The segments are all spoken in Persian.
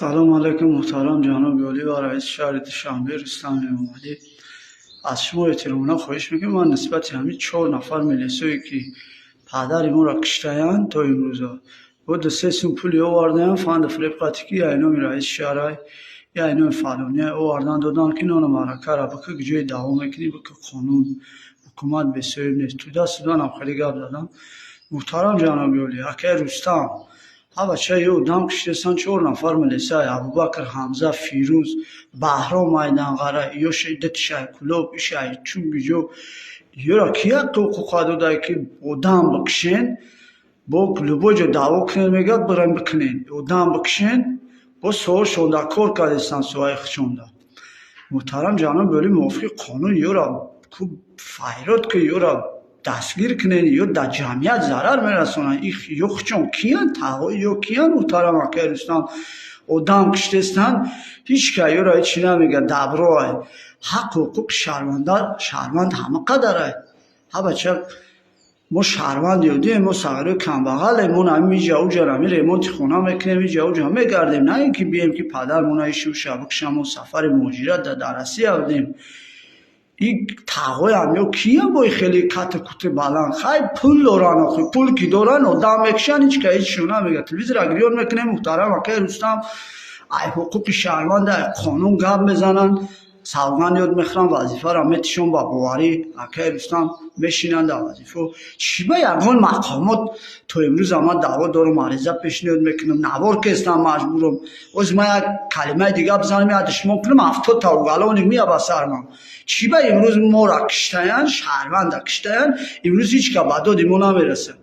سلام علیکم محترم جناب ولی و رئیس شهر دوشنبه رستم امامعلی. از شما احتراماً خواهش میکنم من نسبت همین 4 نفر ملیسویی که پدر ما را کشته‌اند تا امروزا بود 3 سوم پولی آوردن فاند فریب کی اینو رئیس شهر یا اینو فلانی آوردن دادن که نون معرکه را بک جای دوام میکنی بک قانون حکومت بسیار نیست تو دست دادن خیلی گپ دادم. محترم جناب ولی اکه رستم ها بچه یو دام کشتستان 4 نفر ملیسای ابوبکر حمزه فیروز بهرام میدانغره یا شدت شای کلوب شای چون بیجو یورا کیا حقوق داده که اودام بکشین با کلوبو جو دعوا کنن میگه برام بکنین اودام بکشین با سو شوندا کار کردستان سوای خشوندا. محترم جناب ولی موافق قانون یورا کو فایرات که یورا دستگیر کنن یا در جمعیت ضرر میرسونن این یخچون کیان تاوی یا کیان محترم که رستم آدم کشتستن هیچ که یورا هیچی نمیگه دبرای حق حقوق شهروند همه قدره ها بچه ما شهروند یودیم ما صغیر کم بغل ما نمی جاو جرمی ریمونت خونه میکنیم جاو جا میگردیم نه اینکه بیایم که پدر مون ایشو شبک شما سفر مهاجرت در درسی آوردیم این تاغوی همیو کیه بای خیلی کت کت بلند خیلی پول دارن آخی پول کی دارن آدم میکشن هیچ که هیچ شونه میگه تلویزیون اگریون میکنه محترم اکه رستم ای حقوق شهروند قانون گپ میزنن سوگند یاد میخرن وظیفه را میتشون با بواری اکه رستم میشینن در وظیفه چی با یکان مقامات تو امروز اما دعوا دارم عریضه پیشنهاد میکنم نوار که استم مجبورم از ما یک کلمه دیگه بزنم یادش ممکنم 70 تا گلون میاد با سرم چی با امروز ما را کشتن شهروند کشتن امروز هیچ که بعد ما نمیرسه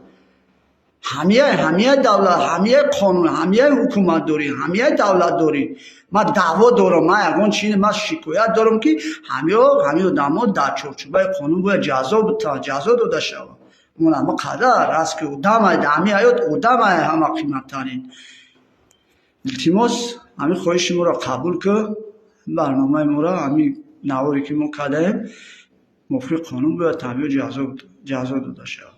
همیه دولت همیه قانون همیه حکومت داری همیه دولت داری ما دعوا دارم ما یگان چیزی ما شکایت دارم که همیه دما در چارچوب قانون باید جزا داده شود ما قدر است که آدم همی حیات آدم همه قیمت ترین التماس همین خواهش ما را قبول که برنامه ما را همین نواری که ما کردیم موافق قانون باید تبیه جزا داده شود.